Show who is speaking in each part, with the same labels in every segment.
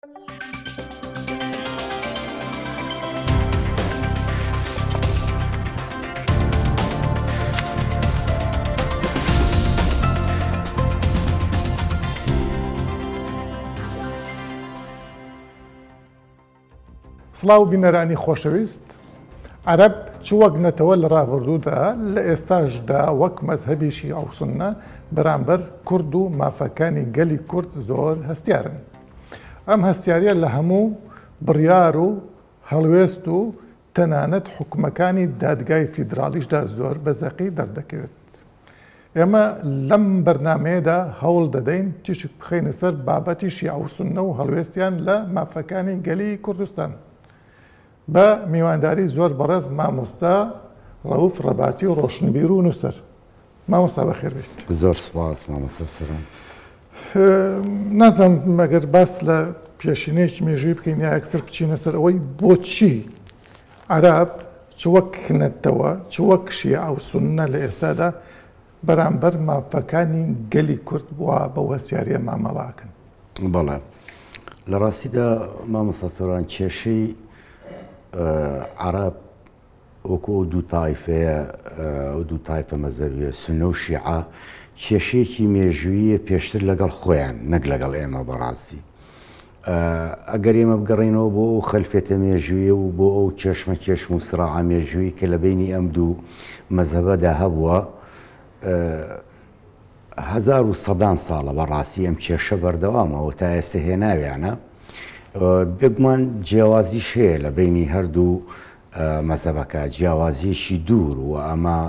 Speaker 1: سڵاو بینەرانی خۆشەویست، عەرەب چووەک نەتەوە لە ڕابردوودا لە ئێستاشدا وەک مەزهەبی شیعە و سوننە بەرامبەر کورد و مافەکانی گەلی کورد زۆر هەستیارن. ئەم هەستیاریە لە هەموو بڕیار و هەڵوێست و تەنانەت حکومەکانی دادگای فیدرالیشدا زۆر بەزەقی دەردەکەوێت. ئێمە لەم بەرنامەیەدا هەوڵ دەدەین تیشک بخەینە سەر بابەتی شیعە و سوننە و هەڵوێستیان لە مافەکانی گەلی کوردستان بە میوانداری زۆر بەڕێز مامۆستا ڕەوف ڕەباتی و ڕۆشنبیر و نووسەر. مامۆستا بەخێر بێت.
Speaker 2: زۆر سوپاس مامۆستا سەرم.
Speaker 1: نازانم مەگەر باس لە پێشینەیەکی مێژووی بکەین یا یەکسەر بچینە سەر ئەوەی بۆچی عەرەب چوەک نەتەوە چوەک شیعە و سوننە لە ئێستادا بەرامبەر مافەکانی گەلی کورد بووە بە هەستیاریە مامەڵاکن.
Speaker 2: بەڵێ لە ڕاستیدا مامۆستا سەران کێشەی عەرەب وەکو دوو تایفەیە ئەو دوو تایفە مەزهەبیە سوننە و شیعە کێشەیەکی مێژوویە پێشتر لەگەڵ خۆیان نەک لەگەڵ ئێمە بەڕاستی. ئەگەر ئێمە بگەڕێنەوە بۆ ئەو خەلفێتە مێژوویە و بۆ ئەو کێشمە کێشم و سراعە مێژووی کە لە بینی ئەم دوو مەزهەبەدا هەبووە 1100 ساڵە بەڕاستی ئەم کێشە بەردەوامەوە تا ئێستا هێناویانە. بێگومان جیاوازیش هەیە لە بینی هەردوو مەزهەبەکە، جیاوازیەکی دوور و ئەمە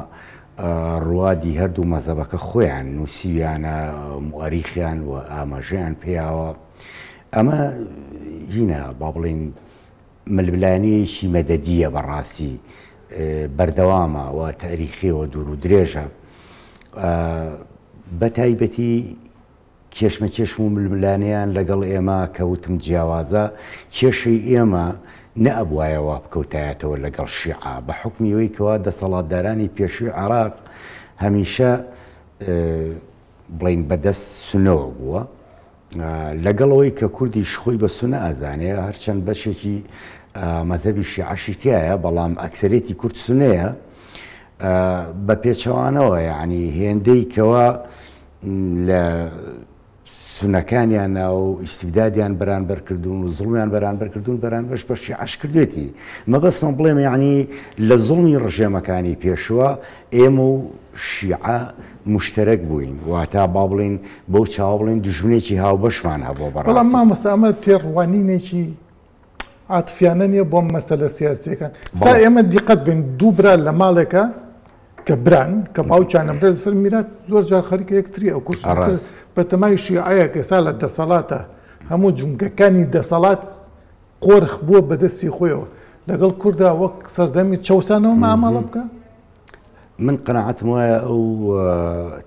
Speaker 2: ڕوادی هەردوو مەزهەبەکە خۆیان نووسیویانە مؤەریخیان و ئاماژەیان پێیاوە. ئەمە هینە با بڵین ململانەیەکی مەدەدیە بەڕاستی بەردەوامە و تاریخیەوە دوور و درێژە. بە تایبەتی کێشمە کێشم و ململانیان لەگەڵ ئێمە کەوتم جیاوازە کێشەی ئێمە نەئەبوایەوە بکەوتایەتەوە لەگەڵ شیعە بە حکمیەوەی کەوا دەسەڵاتدارانی پێشووی عێراق هەمیشە بڵین بەدەست سونەوە بووە لەگەڵەوەی کە کوردیش خۆی بە سونە ئازانێ هەرچەند بەشێکی مەزهەبی شیعەشی تایە بەڵام ئەکسەرێتی کورد سونەیە بە پێچەوانەوە یعنی هێندەی کەوا لە سونەکانیان و ئیستیبدادیان بەرامبەرکردوون و زوڵمیان بەرامبەرکردوون بەرامبەرش بە شیعەش کردوێتی. مەبەستمە بڵێم یعنی لە زوڵمی ڕژێمەکانی پێشوە ئێمە و شیعە مشترک بووین واتە با بڵین بەو چاوە بڵین دژمنێکی هاوبەشمان هەبووە بەڕاستی.
Speaker 1: بەڵام مامۆستا ئەمە تێڕوانینێکی عاتفیانە نییە بۆ مەسەلە سیاسیەکان. سا ئێمە دیقەت بین دوو برا لە ماڵێکە کە بران کە باوکیانە برا لەسەر میرات زۆر جار خەریکە یەکتری ئەو کوشت بەتەمای شیعەیە کە ئێستا لە دەسەڵاتە هەموو جونگەکانی دەسەڵات قۆرخ بووە بەدەستی خۆیەوە لەگەڵ کووردا وەک سەردەمی چەوسانەوە مامەڵە بکە.
Speaker 2: من قەناعەتم وایە ئەو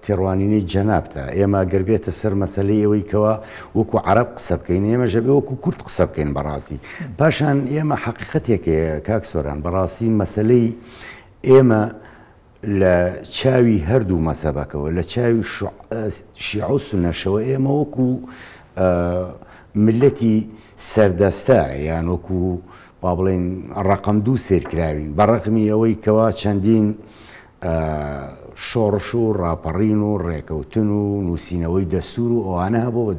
Speaker 2: تێڕوانینەی جەنابتە ئێمە گەر بێتە سەر مەسەلەی ئەوەی کەوا وەکو عەرەب قسە بکەین ئێمە ژەبێ وەکو کورد قسە بکەین بەڕاستی. پاشان ئێمە حەقیقەتێکەیە کاک سۆران بەڕاستی مەسەلەی ئێمە لە چاوی هەردوو مەزهەبەکەوە لە چاوی شیعە و سونەشەوە ئێمە وەکو ملەتی سەردەستە یان وەکو با بڵێن ڕەقەم دوو سێرکراوین بەڕەقمی ئەوەی کەوا چەندین شۆڕش و ڕاپەڕین و ڕێکەوتن و نووسینەوەی دەستور و ئەوانە هەبوو بە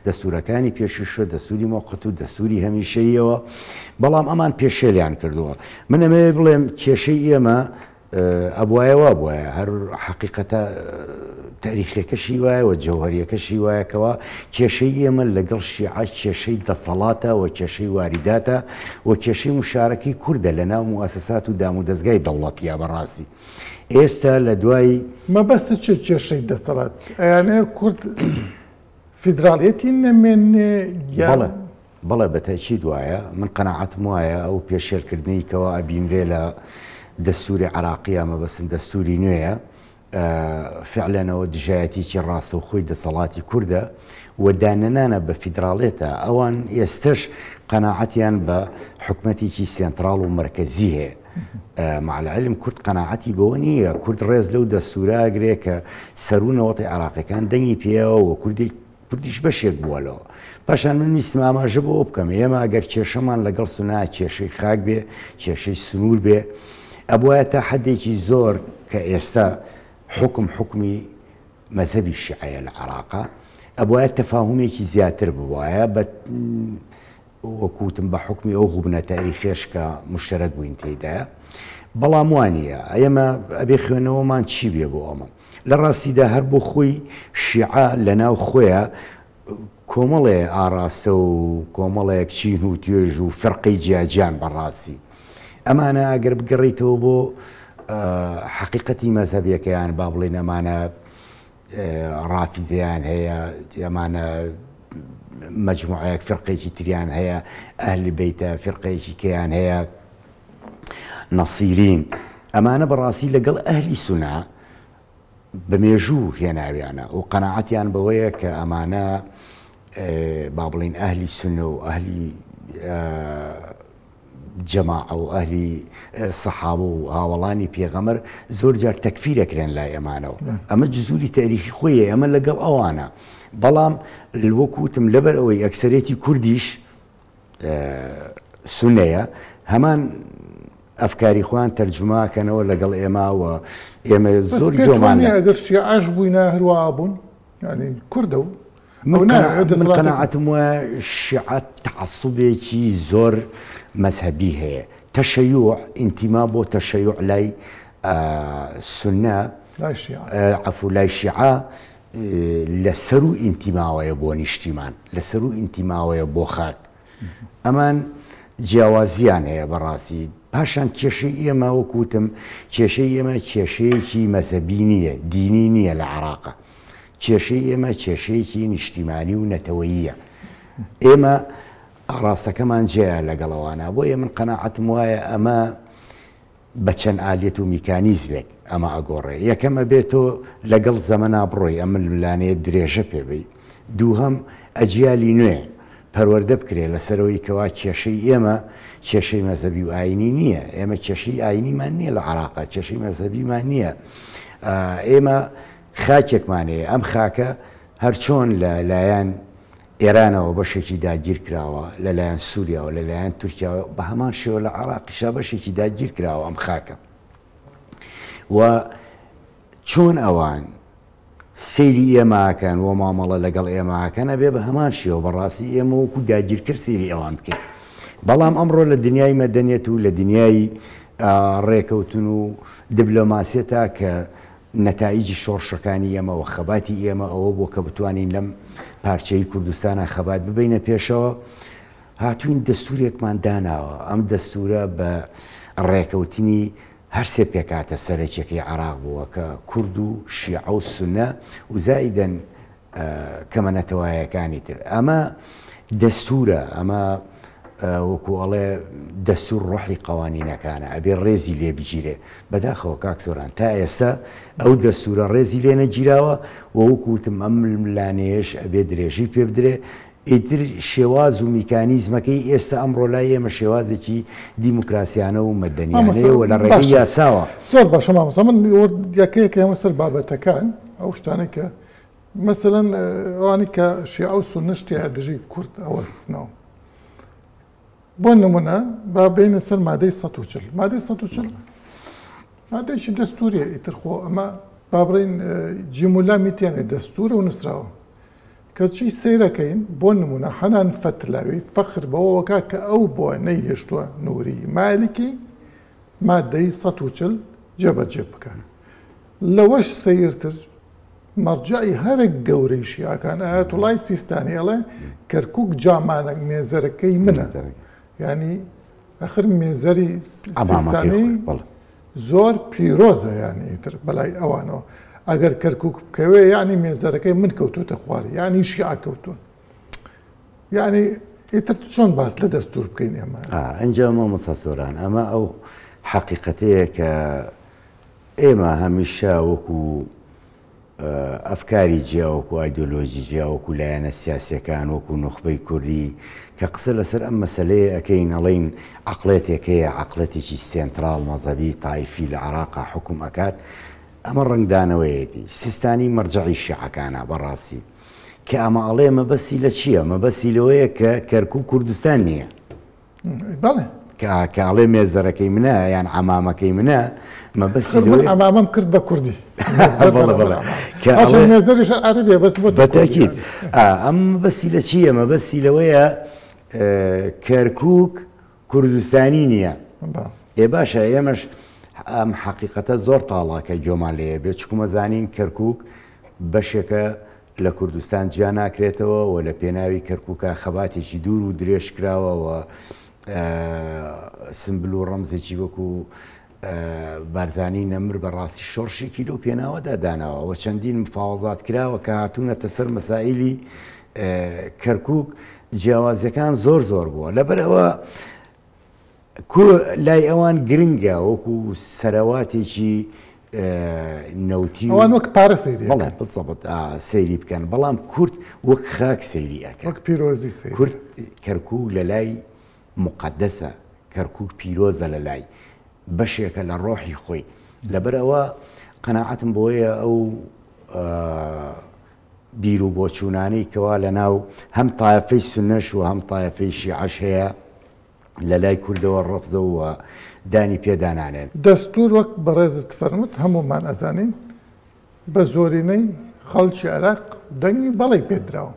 Speaker 2: دەستورەکانی پێشوشە دەستوری مۆقت و دەستوری هەمیشەیەوە بەڵام ئەمان پێشێلیان کردووە. من ئەمێ بڵێم کێشەی ئێمە ئەبوایەوە بووە هەر حەقیقەتە تاریخەکەشی وایە و جەوهەریەکەشی وایەکەوە کێشەی ئێمە لەگەڵ شیعە کێشەی دەسەڵاتە و کێشەی واریداتە و کێشەی مشارەکەی کووردە لە ناو موسسات و دام و دەستگای دەوڵەتیە بەڕاستی. ئێستا لە دوای
Speaker 1: مەبەستە چ کێشەی دەسەڵات ئەیانەیە کورد فیدراڵیەتی نەمێنێ
Speaker 2: بەڵێ بەڵێ بەتاکید وایە من قەناعەتم وایە ئەو پێشێرکردنی کەوا ئەبینرێ لە دەستوری عراقیە مەبەستم دەستوری نوێیە فعلەنەوە دژایەتێکی ڕاستە و خۆی دەسەڵاتی کووردە و دانەنانە بە فیدراڵێتە ئەوان ئێستش قەناعەتیان بە حکومەتێکی سێنتراڵ و مرکزی هەیە. مع العلم کورد قەناعەتی بەوە نییە کورد ڕێز لەو دەستورەگرێ کە سەرونەوەتی عراقیەکان دەنگی پێەوە و کوردیش بەشێک بووەلەوە پاشان من ویستم ئاماژە بۆ بکەم ئێمە ئەگەر کێشەمان لەگەڵ سونا کێشەی خاک بێ کێشەی سنوور بێ ئەبوایە تا حدێکی زۆر کە ئێستا حکمی مەذهبی شیعەیە لە عێراقا ئەبوایە تەفاهومێکی زیاتر بوایە بە وەکوتم بە حکمی ئەو غوبنە تاریخیش کە مشترک بووین تێدایە بەڵام وانە ئێمە ئەبێ خوێنەوەمان چی بێ بۆ ئەمە لە ڕاستیدا هەر بۆ خۆی شیعە لەناو خۆیە کۆمەڵێ ئاراستە و کۆمەڵێک چین و توێژ و فەرقەی جیاجیان بەڕاستی ئەمانە ئەگەر بگەڕیتەوە بۆ حقیقەتی مەذهبیەکەیان با بڵێن ئەمانە ڕافیزیان هەیە ئەمانە مەجموعەیەک فەرقێکی تریان هەیە ئەهلی بەیتە فەرقەیەکی کەیان هەیە نەسیرین ئەمانە بەڕاستی لەگەڵ ئەهلی سونا بەمێژوو هێناویانە و قەناعەتیان بەوەیە کە ئەمانە با بڵین ئەهلی سنە و ئەهلی جەماعە و ئەهلی سەحابە و هاوڵانی پێغەمبەر زۆر جار تەکفیرەکرێن لای ئەمانەوە ئەمە جزوری تاریخی خۆیە ئەمە لەگەڵ ئەوانە بەڵام وەکوتم لەبەر ئەوەی ئەکسەرێتی کوردیش سونەیە هەمان ئەفکاری خۆیان تەرجماکەنەوە لەگەڵ ئێماوە ئێمە زۆر جۆمانە
Speaker 1: ئەگەر شیعەش بووینە هەروە بوون ینی کوردە و
Speaker 2: من قەناعەتم وایە شیعە تەعەسسوبێکی زۆر مەذهبی هەیە تەشەیوع ئینتیما بۆ تەشەیوع لای سونە عەفو لای شیعە لەسەر و ئینتیماوەیە بۆ نیشتیمان لەسەر و ئینتیماوەیە بۆ خاک ئەمان جیاوازیان هەیە بەڕاستی پاشان کێشەی ئێمە وەکوتم کێشەی ئێمە کێشەیەکی مەذهبی نییە دینی نییە لە عێراقا کێشەی ئێمە کێشەیەکی نیشتیمانی و نەتەوەییە ئێمە ڕاستەکەمان جێە لەگەڵەوانە بۆ ئێ من قەناعەتم وایە ئەمە بە چەند ئالێت و میکانیزمێک ئەمە ئەگۆڕێ یەکەمە بێتۆ لەگەڵ زەمەنا بڕۆی ئەمە لەلانەیە درێژە پێبی دووهەم ئەجیالی نوێ پەروەردە بکرێ لەسەرەوەی کەوا کێشەی ئێمە کێشەی مەذهبی و ئاینی نییە ئێمە کێشەی ئاینیمان نییە لە عێراقا کێشەی مەذهبیمان نییە ئێمە خاکێکمانەیە ئەم خاکە هەرچۆن لە لایەن ئێرانەوە بەشێکی داگیر کراوە لەلایەن سووریاوە لەلایەن تورکیاوە بە هەمان شێوە لە عێراقیشا بەشێکی داگیر کراوە ئەم خاکە و چۆن ئەوان سەیری ئێماکەن و مامەڵە لەگەڵ ئێماکەنە بێ بە هەمان شێوە بەڕاستی ئێمە وەکو داگیرکرد سەیری ئەوان بکەین بەڵام ئەمڕۆ لە دنیای مەدەنیەت و لە دنیای ڕێکەوتن و دیبلۆماسیەتە کە نەتایجی شۆڕشەکانی ئێمە و خەباتی ئێمە ئەوە بۆ کە بتوانین لەم پارچەی کوردستانە خەبات ببینە پێشەوە هاتوین دەستورێکمان داناوە ئەم دەستورە بە ڕێکەوتنی هەرسێ پێکاتە سەرەکیەکەی عێراق بووە کە کورد و شیعە و سونە و زائیدەن کەمە نەتەوایەکانی تر ئەمە دەستورە ئەمە وەکو ئەڵێ دەستور ڕۆحی قەوانینەکانە ئەبێ ڕێزی لێ بگیرێ بەداخەوە کاکسۆران تا ئێستا ئەو دەستورە ڕێزی لێ نەگیراوە و وەکوتم ئەم لانەیەش ئەبێ درێژی پێ بدرێ ئیتر شێواز و میکانیزمەکەی ئێستا ئەمڕۆ لای ئێمە شێوازێکی دیموکراسیانە و مەدەنیانەیە لە ڕێگەی یاساوە
Speaker 1: زۆر باشە مامۆستا من یەکەیەک ئێمە سەر بابەتەکان ئەو شتانێک کە مەسەلەن ئەوانی کە شیعە و سونە شتیان دژی کورد ئەوەستنەوە بۆ نمونە با بینە سەر مادەی 140 مادەی 140 مادەیەکی دەستوریە ئیتر خۆ ئەمە با بڵێن جیمولامی تیانێ دەستورە و نووسراوە کەچی سیرەکەین بۆ نمونە حەنان فەتلاوی فەخر بەوەکە کە ئەو بۆ نەیهێشتووە نووری مالکی مادەی 140 جێبەجێ بکەن لەوەش سەیرتر مەرجعی هەرێک گەورەی شیعەکان ئایەتوڵای سیستانی ئەڵێ کەرکووک جامانە مێزەرەکەی منە ینی ئەخر مێزەری سیستانی زۆر پیرۆزە یانی ئیتر بەلای ئەوانەوە ئەگەر کەرکووک بکەوێ یعنی مێزەرەکەی من کەوتوتە خواری یعنی شیعە کەوتووە یعنی ئیتر چۆن باس لە دەستور بکەین ئێمە
Speaker 2: ئەنجا مامۆستا سۆران ئەمە ئەو حەقیقەتەیە کە ئێمە هەمیشە وەکو ئەفکاری جیاوەکو ئایدۆلۆژی جیاوەکو لایەنە سیاسیەکان وەکو نوخبەی کوردی کە قسە لەسەر ئەم مەسەلەیە ئەەکەین ئەڵین عەقڵێتێکەیە عەقڵەتێکی سێنترال مەزەبی تایفی لە عێراقا حکوم ئەکات ئەمە ڕنگدانەوەیەتی سیستانی مەرجعی شیعەکانە بەڕاستی کە ئەمە ئەڵێ مەبەستی لە چییە؟ مەبەستی لەوەیە کە کەرکووک کوردستان نییە.
Speaker 1: بەڵێ
Speaker 2: کە ئەڵێ مێزەرەکەی منە یان عەمامەکەی منە مەبەستی
Speaker 1: من عەمامەم کرد بە کوردی مێزەریش عەرەبیە بەس بۆ
Speaker 2: بەتاکید ئەم مەبەستی لە چییە؟ مەبەستی لەوەیە کەرکووک کوردستانی نییە. باشە ئێمەش ئەم حەقیقەتە زۆر تاڵاکە گوێمان لێیە بێت چکومە زانین کەرکووک بەشێکە لە کوردستان جیا ناکرێتەوە و لە پێناوی کەرکووکە خەباتێکی دوور و درێژ کراوەوە سمبل و ڕەمزێکی وەکو بارزانی نەمر بەڕاستی شۆڕشێکی لەو پێناوەدا داناوە و چەندین مفاوەزات کراوە کە هاتوونەتە سەر مەسائیلی کەرکووک جیاوازیەکان زۆر بووە لەبەرەوە لای ئەوان گرنگە وەکو سەرەواتێکی نەوتی
Speaker 1: ئەوان وەک پارە سەیری
Speaker 2: بەڵێ بزەبت سەیری بکەن بەڵام کورد وەک خاک سەیری ئەکەن
Speaker 1: وەک پیرۆزی
Speaker 2: کورد کەرکووک لە لای مقدسە کەرکووک پیرۆزە لە لای بەشێکە لە ڕۆحی خۆی لەبەرەوە قەناعەتم بۆیە ئەو بیر و بۆچوونانەی کەوا لە ناو هەم تایفەی سونەش و هەم تایفەی شیعەش هەیە لە لای کوردەوە ڕەفزە و دانی پێدانانێن.
Speaker 1: دەستور وەک بەڕێزت فەرمووت هەمومان ئەزانین بە زۆرینەی خەڵکی عێراق دەنگی بەڵێ پێدراوە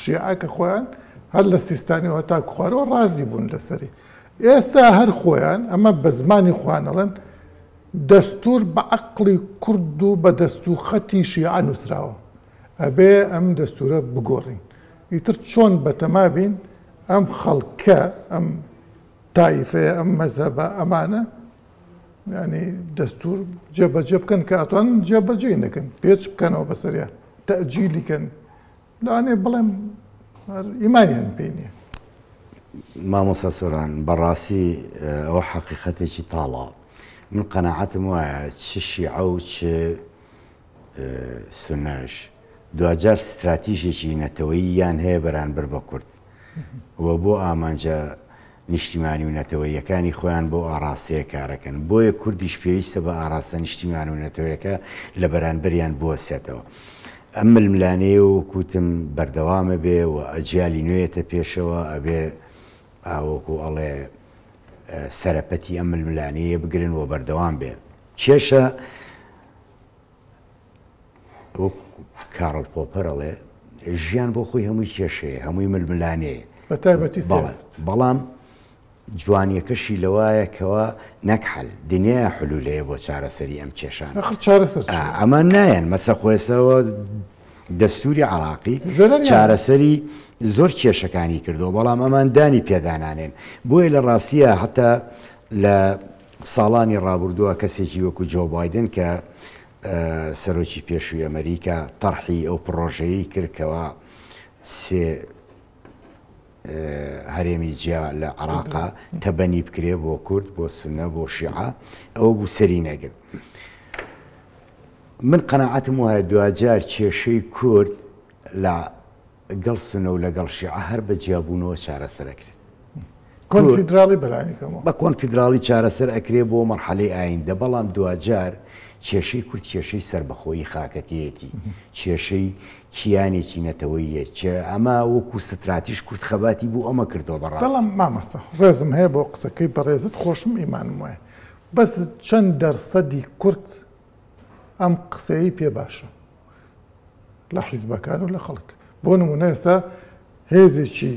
Speaker 1: شیعەکە خۆیان هەر لە سیستانیەوە تاکو خوارەوە ڕازی بوون لەسەری. ئێستا هەر خۆیان ئەمە بە زمانی خوانەڵێن دەستور بە عەقڵی کورد و بە دەستور خەتی شیعە نووسراوە ئەبێ ئەم دەستورە بگۆڕین. ئیتر چۆن بەتەما بین ئەم خەڵکە ئەم تایفەیە ئەم مەزهەبە ئەمانە ینی دەستور جێبەجێ بکەن کە ئەتوانن جێبەجێ نەکەن پێچ بکەنەوە بەسەریە تەئجیلیکەن لەوانێ بڵێم ئیمانیان پێی نییە.
Speaker 2: مامۆستا سۆران بەڕاستی ئەوە حەقیقەتێکی تاڵە من قەناعەتم وایە چ شیعە و چ سونەش دوجار استراتیژێکی نەتەوەیی یان هەیە بەرامبەر بە کورد و بۆ ئامانجە نیشتیمانی و نەتەوەیەکانی خۆیان بۆ ئاراستەیە کارەکەن بۆیە کوردیش پێویستە بە ئاراستە نیشتیمان و نەتەوەیەکە لە بەرامبەریان بوەسێتەوە. ئەم ململانەیە و کوتم بەردەوامە بێ و ئەجیالی نوێیەتە پێشەوە ئەبێ ئاوەکو ئەڵێ سەرەپەتی ئەم ململانەیە بگرن و بەردەوام بێ. کێشە کارڵ پۆپەرەڵێ ژیان بۆ خۆی هەمووی کێشەیە هەمووی ململانەیە
Speaker 1: بەتایبەتی
Speaker 2: بەڵام جوانیەکەشی لەوایە کەەوە نەکحل دنیای حلولەیە بۆ چارەسەری ئەم کێشان ئەمە نایەن مەسە خۆێسەوە دەستوری عراقی چارەسەری زۆر کێشەکانی کردو بەڵام ئەمان دانی پێدانانێن بۆیە لە ڕاستیە حتا لە ساڵانی ڕابردووە کەسێکی وەکو جۆ بایدن کە سەرۆکی پێشووی ئەمریکا تەرحی ئەو پرۆژەیە کردکەوە سێ هەرێمی جیا لە عراقا تەبەنی بکرێ بۆ کورد بۆ سونە بۆ شیعە ئەوە بوو سەری نەگرت. من قەناعەتم وایە دوجار کێشەی کورد لە گەڵ سونە و لەگەڵ شیعە هەر بە جیابوونەوە چارەسەر ئەکرێت.
Speaker 1: کۆنفیدراڵی بەلایەکەمەوە
Speaker 2: بە کۆنفیدراڵی چارەسەر ئەکرێ بۆ مەرحەلەی ئایندە بەڵام دوجار کێشەی کورد کێشەی سربەخۆیی خاکەکەیەتی کێشەی کیانێکی نەتەوەیە ئەمە وەکو ستراتیش کورد خەباتی بوو ئەمە کردەوە بەڕاست.
Speaker 1: بەڵام مامەستا ڕێزم هەیە بۆ قسەکەی بەڕێزت خۆشم ئیمانم وایە بەس چەند دەرسەدی کورد ئەم قسەی پێ باشە لە حیزبەکان و لە خەڵک بۆ نمونە ئێستا هێزێکی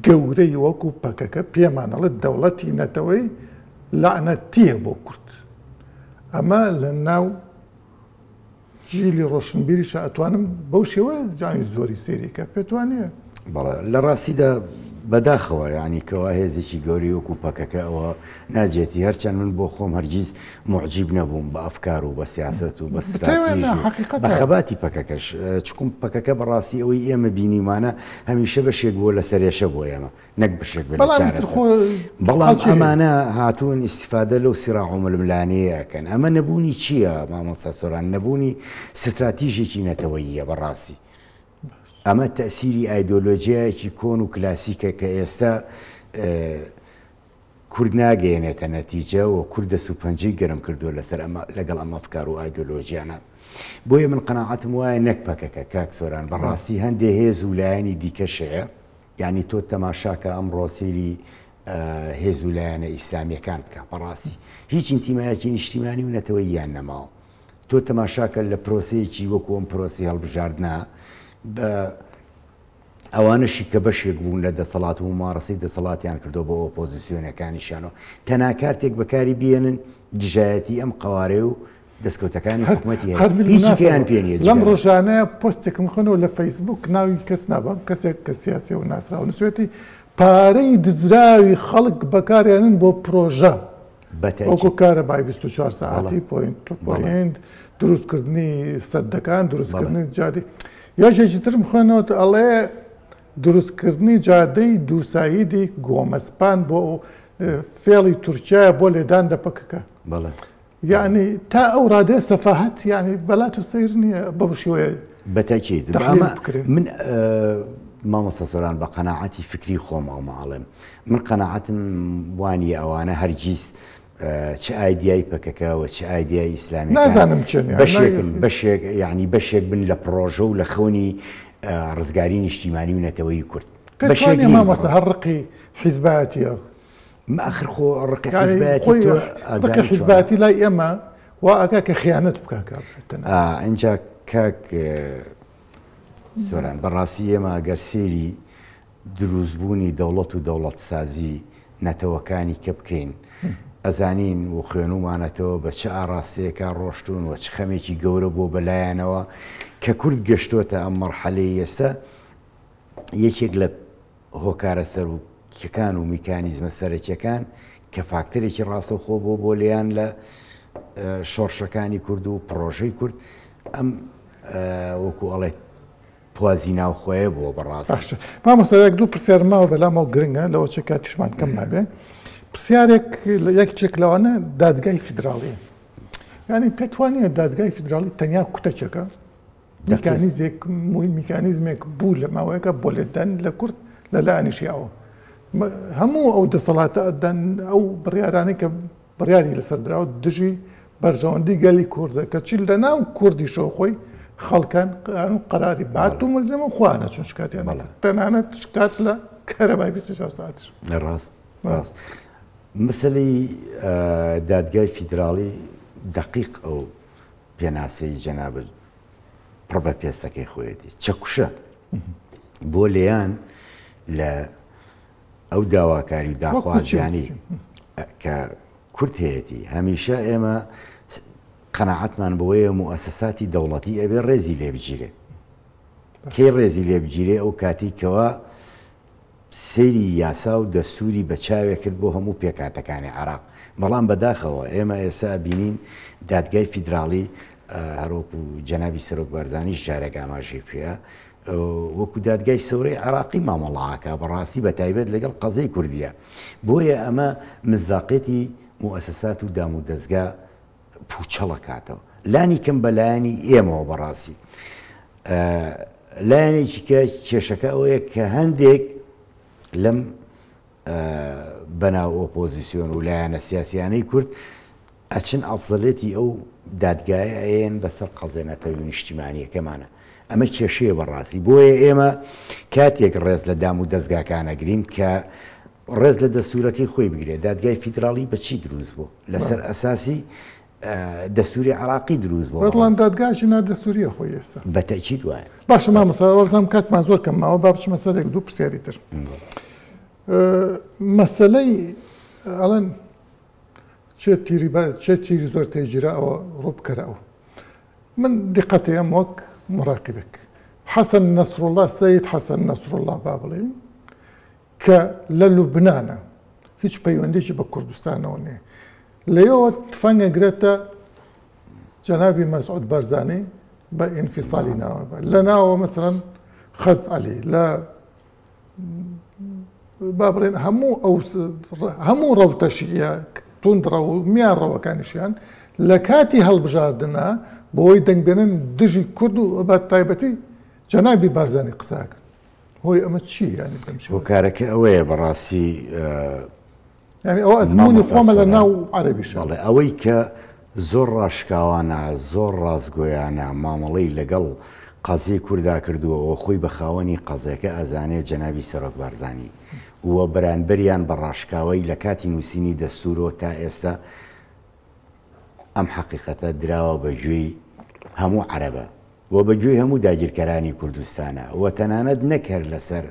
Speaker 1: گەورەی وەکو پەکەکە پێمانەڵێت دەوڵەتی نەتەوەی لەعنەتیە بۆ کورد ئەمە لە ناو جیلی ڕۆشنبیریشە ئەتوانم بەو شێوە جانی زۆری سێریکە پێتوانێت
Speaker 2: لە ڕاستیدا بەداخەوە ینی کەوا هێزێکی گەوری وەکو پەکەکە ئەوە ناجێتی هەرچەند من بۆ خۆم هەرگیز معجیب نەبووم بە ئەفکار و بە سیاست و بە بە خەباتی پەکەکەش چکم پەکەکە بەڕاستی ئەوەی ئێمە بینیمانە هەمیشە بەشێک بووە لە سەرێشە بۆ ئێمە نەک بشێک بەڵام ئەمانە هاتوون ئیسیفادە لەو سیراع و ململانەیەکەن ئەمە نەبوونی چییە مامۆستا سۆران نەبوونی ستراتیژێکی نەتەوەییە بەڕاستی ئەمە تەسیری ئایدۆلۆژیایەکی کۆن و کلاسیکە کە ئێستا کورد ناگەیەنێتە نەتیجە و کوردە سوپەنجەی گەرم کردووە لەسەر لەگەڵ ئەمە ئەفکار و ئایدۆلۆژیانە بۆیە من قەناعەتم وایە نەک پەکەکە کاک سۆران بەڕاستی هەندێک هێز و لایەنی دیکەشەیە یعنی تۆ تەماشاکە ئەمڕۆ سێری هێز و لایەنە ئیسلامیەکان بکە بەڕاستی هیچ ئینتیمایەکی نیشتیمانی و نەتەوەی یان نەماوە تۆ تەماشاکە لە پرۆسەیەکی وەکو ئەم پرۆسی هەڵبژاردنا بە ئەوانشی کە بەشێک بوون لە دەسەڵات و ممارەسەی دەسەڵاتیان کردو بۆ ئۆپۆزیسیۆنەکانیشانەوە تەنها کارتێک بەکاری بێنن دژایەتی ئەم قەوارێ و دەستکەوتەکانی حکوومەتی هیچیان پێ نیە
Speaker 1: لەم ڕۆژانەیە پۆستێکم خوێنەوە لە فەیسبوک ناوی کەس نابم کەسێک کە سیاسی و ناسراوە نووسێتی پارەی دزراوی خەڵک بەکارێنن بۆ پرۆژە وەکو کارە بای 24 ساعتی پۆینت دروستکردنی سەدەکان دروستکردنی جادی یاکێکی ترم خوێنەوە ئەڵێ دروستکردنی جادەی دووساییدی گۆمەسپان بۆ فێڵی تورکیایە بۆ لێدان دەپەکەکە یعنی تا ئەو ڕادێ سەفاهەت یعنی بەلات و سەیر نییە بەشوەیە
Speaker 2: بەتاکید من مامۆستا سۆران بە قەناعەتی فکری خۆماڵێم من قەناعەتم وانە ئەوانە هەرگیز چه ئایدیای پەکەکەوە چه ئایدیای ئیسلامی
Speaker 1: نازانم
Speaker 2: بەشێک یعنی بەشێک بن لە پرۆژە و لە خەونی ڕزگاری نیشتیمانی و نەتەوەی کورد
Speaker 1: بەشێک مامۆستا هەر ڕقی حیزبایەتیە
Speaker 2: آخر خۆ ڕقی
Speaker 1: حیزباتی لای ئێمە وا ئەکا کە خیانەت بکاکە
Speaker 2: ئەجا کاک سۆران بەڕاستی ئێمە ئەگەر سێری دروستبوونی دەوڵەت و دەوڵەت سازی نەتەوەکانی کە بکەین ئەزانین و خوێنومانەتەوە بە چه ئاراستەیەکە ڕۆشتون و چ خەمێکی گەورە بۆ بەلایەنەوە کە کورد گەشتۆتە ئەم مەرحەلەی ئێستا یەکێک لە هۆکارە سەر و کەکان و میکانیزمە سەرەکیەکان کە فاکتەرێکی ڕاستەوخۆ بۆ لێیان لە شۆڕشەکانی کورد و پرۆژەی کورد ئەم وەکو ئەڵێ توازی ناوخۆیە بۆ بەڕاست
Speaker 1: مامۆستایەک دوو پرسیارماوە بەلامەوە گرنگە لەوە چه کاتیشمان کەم نابێ پرسیارێک یەکێک لەوانە دادگای فیدراڵیە ینی پێتوانێت دادگای فیدراڵی تەنیا کوتەچەکە میکانیزمێک بوو لە ماوەیەکە بۆ لێدان لە کورد لەلایەنیشیاوە هەموو ئەو دەسەڵاتەدان ئەو بڕیارانەی کە بڕیاری لەسەر دراوە دژی بەرژەوەندی گەلی کووردە کە چیل لە ناو کوردی شۆخۆی خەڵکان قەراری بات و ملزمە خوانە چون شکاتیان تەنانەت شکات لە کارەبای 24 ساعتش
Speaker 2: ڕاست مەسەلەی دادگای فیدراڵی دقیق ئەو پێناسەی جەنابەت پڕ بە پێستەکەی خۆیەتی چەکوشە بۆ لێیان لە ئەو داواکاری و داخوازیانی کە کورد هەیەی هەمیشە ئێمە قەناعەتمان بەوەیە موئەسەساتی دەوڵەتی ئەبێ ڕێزی لێ بگیرێ کەی ڕێزی لێ بگیرێ ئەو کاتیکەوە سەیری یاسا و دەستوری بە چاوێ کرد بۆ هەموو پێکاتەکانی عێراق بەڵام بەداخەوە ئێمە ئێستا بینین دادگای فیدراڵی هەروەکو جەنابی سەرۆک بەردانیش جارێک ئاماژەی پێە وەکو دادگای سەورەی عێراقی مامەڵاکە بەڕاستی بە تایبەت لەگەڵ قەزەی کوردیە بۆیە ئەمە مزداقێتی موئەسەسات و دام و دەستگا پوچەڵە کاتەوە لانی کەم بە لایەنی ئێمەوە بەڕاستی لایەنێکی کە کێشەکە ئەوەیە کە هەندێک لەم بەناو ئۆپۆزیسیۆن و لایەنە سیاسیانەی کورد ئەچن ئەفزەلێتی ئەو دادگایە ئەیەن بەسەر قەزێنەتەوەی نیشتیمانیەکەمانە ئەمە کێشەیە بەڕاستی بۆیە ئێمە کاتێک ڕێز لە دام و دەستگاکانەگرین کە ڕێز لە دەستورەکەی خۆی بگرێت دادگای فیدراڵی بەچی دروست بوو لەسەر ئەساسی دەستوری عراقی دروست بوو
Speaker 1: بەڵام دادگاکی نادەستوریە خۆی ئێستا
Speaker 2: بەتەکید وایە
Speaker 1: باشە مامۆستا کاتمان زۆر کەماوە با بچمە سەرێک دوو پرسیاری تر مەسەلەی ئەڵەن چێ تیری زۆر تێگیرا ئەوە ڕووبکەرەوە من دیقەتەیەم وەک مراقبێک حەسەن نەسڕوڵڵا سەید حەسەن نەسڕوڵڵا با بڵێین کە لە لوبنانە هیچ پەیوەندێکی بە کوردستانەوە نییە لەوە تفەنگەگرێتە جەنابی مەسعود بەرزانی بە ئینفیسالی ناوە لە ناوە مەسەڵەن خەزعەلی لە با بڵێن هەموو ڕەوتەشیە توندڕە و میان ڕەوەکانیشیان لە کاتی هەڵبژاردنە بۆی دەنگبێنن دژی کورد و بە تایبەتی جەنابی بارزانی قساکەن هۆی ئەمە چی ینی
Speaker 2: کارەکە ئەوەیە بەڕاستی
Speaker 1: ینی ئەوە ئەزمموی خۆمە لە ناو عەرەبیش
Speaker 2: ئەوەی کە زۆر ڕاشکاوانە زۆر ڕازگۆیانە مامەڵەی لەگەڵ قەزی کووردا کردووە ئەو خۆی بە خاوەنی قەزەکە ئەزانێت جەنابی سەرۆک بارزانانی وە بەرانبەریان بە ڕاشکاوی لە کاتی نووسینی دەستورۆ تا ئێستا ئەم حەقیقەتە دراوە بەگوێی هەموو عەرەبە و بەگوێی هەموو داگیرکەرانی کوردستانە و تەنانەت نەکرد لەسەر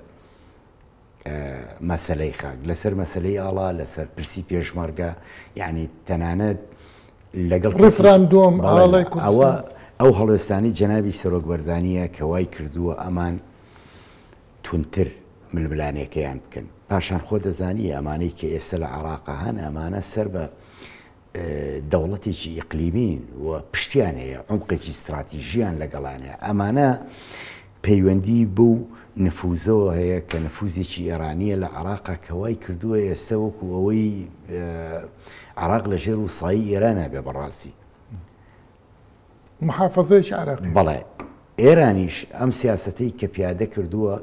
Speaker 2: مەسەلەی خاک لەسەر مەسەلەی ئاڵا لەسەر پرسی پێشمەرگە یعنی تەنانەت لەگەڵ
Speaker 1: ڕفراندۆم ئاڵای
Speaker 2: ئەوە ئەو هەڵوێستانی جەنابی سەرۆک بەرزانیە کە وای کردووە ئەمان تونتر ململانەکەیان بکەن پاشان خۆ دەزانی ئەمانەی کە ئێستا لە عێراقا هەن ئەمانە سەر بە دەوڵەتێکی ئیقلیمین و پشتیان هەیە عمقێکی استراتیژیان لەگەڵانەیە ئەمانە پەیوەندی بوو نفوزەوە هەیە کە نفوزێکی ئێرانیە لە عێراقا کەوای کردووە ئێستا وەکو ئەوەی عێراق لە ژێر وسایی ئێرانە بێ بەڕاستی
Speaker 1: محافظەیەکی عێراقی
Speaker 2: بەڵێ ئێرانیش ئەم سیاسەتەی کە پیادە کردووە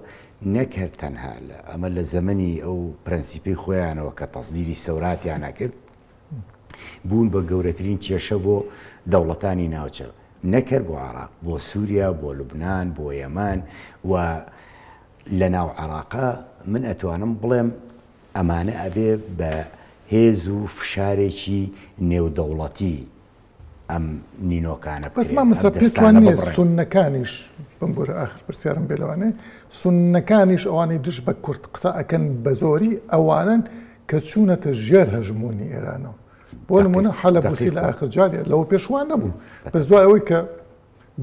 Speaker 2: نەکرد تەنها لە ئەمە لە زەمەنی ئەو پرەنسیپی خۆیانەوە کە تەسدیری سەوراتیان نەکرد بوون بە گەورەترین کێشە بۆ دەوڵەتانی ناوچە نەکرد بۆ عێراق بۆ سووریا بۆ لوبنان بۆ یەمان و لە ناو عێراقا من ئەتوانم بڵێم ئەمانە ئەبێ بە هێز و فشارێکی نێودەوڵەتی ئەم نینۆکانە
Speaker 1: بەس مامەسە پێتوانێت سوننەکانیش بمبورە ئاخر پرسیارم بێ لەوانێ سوننەکانیش ئەوانەی دش بە کورد قسە ئەکەن بە زۆری ئەوانن کە چوونەتە ژێر هەژمۆنی ئێرانەوە بۆ نمونە حەلەبوسی لە ئاخر جارێ لەوە پێشوان نەبوو بەس دوای ئەوەی کە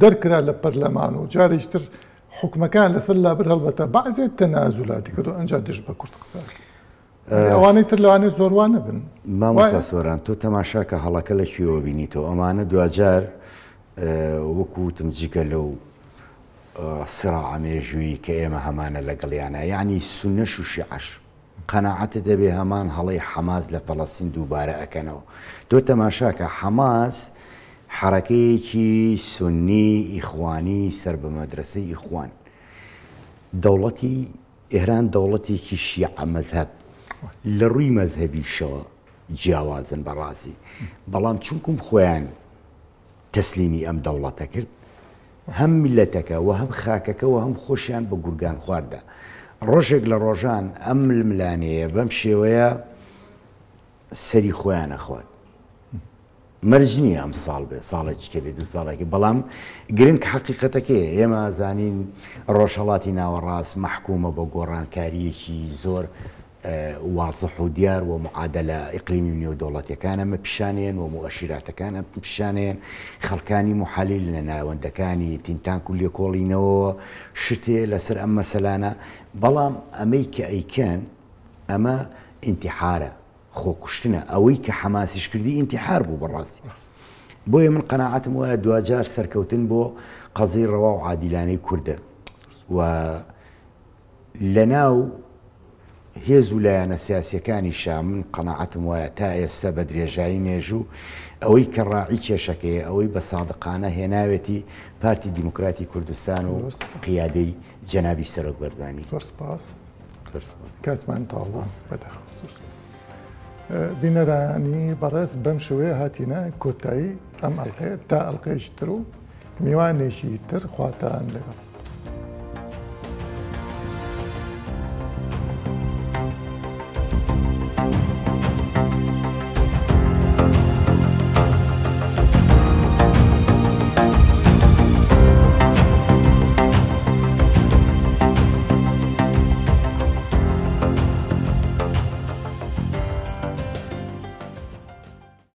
Speaker 1: دەرکرا لە پەرلەمان و جارێکتر حکومەکان لەسەر لابر هەڵبەتە بەعزێت تەنازولاتی کردو ئەنجا دش بە کورد قسە ئەوانەی تر لەوانێت زۆروان نەبن
Speaker 2: مامۆستا سۆران تۆ تەماشاکە هەڵەکە لە کوێوە بینیتەوە ئەمانە دوجار وەکوتم جگە لەو سراع مێژووی کە ئێمە هەمانە لەگەڵیانە یعنی سونەش و شیعەش قەناعەتە دەبێ هەمان هەڵەی حەماس لە فەڵەستین دووبارە ئەکەنەوە تۆ تەماشاکە حەماس حرەکەیەکی سونی ئیخوانی سەر بە مەدرسەی ئیخوان دەوڵەتی ئێران دەوڵەتێکی شیعە مەزهەب لە ڕووی مەزهەبیشەوە جیاوازن بەڕاستی بەڵام چونکم خۆیان تەسلیمی ئەم دەوڵەتە کرد هەم میلەتەکە و هەم خاکەکە و هەم خۆشیان بە گورگان خواردە ڕۆژێک لە ڕۆژان ئەم ململانەیە بەم شێوەیە سەری خۆیان ئەخوات مەرج نییە ئەم ساڵ بێ ساڵێکی کە بێ دو ساڵێکی بەڵام گرنگ حەقیقەتەکەی ئێمە زانین ڕۆژهەڵاتی ناوەڕاست مەحکومە بە گۆڕانکاریەکی زۆر وازح و دیار و معادلە ئیقلیمی نێودەوڵەتیەکانە مە پیشانێن و مؤشیراتەکانە پیشانێن خەڵکانی محەلیل لە ناوەندەکانی تینتانک و لێکۆڵینەوە شتێ لەسەر ئەم مەسەلانە بەڵام ئەمەی کە ئەیکەن ئەمە ئینتیحارە خۆکوشتنە ئەوەی کە حەماسیش کردی ئینتیحار بوو بەڕاستی بۆیە من قەناعەتم وایە دوجار سەرکەوتن بۆ قەزەی ڕەوا و عادیلانەی کووردە و لەناو هێز و لایەنە سیاسیەکانیشا من قەناعەتم وایە تا ئێستا بە درێژایی مێژوو ئەوەی کە ڕاعی کێشەکەیە ئەوەی بە سادقانە هێناوێتی پارتی دیموکراتی کوردستان و قیادەی جەنابی سەرۆک بەرزانی
Speaker 1: سپاس کاتمان تاڵ بەدەخ بینەرانی بەڕێز بەم شوەیە هاتیینە کۆتایی ئەم ئەڵقەیە تا ئەڵلقەیەکی تر و میوانێکی تر خواتان لەگەڵ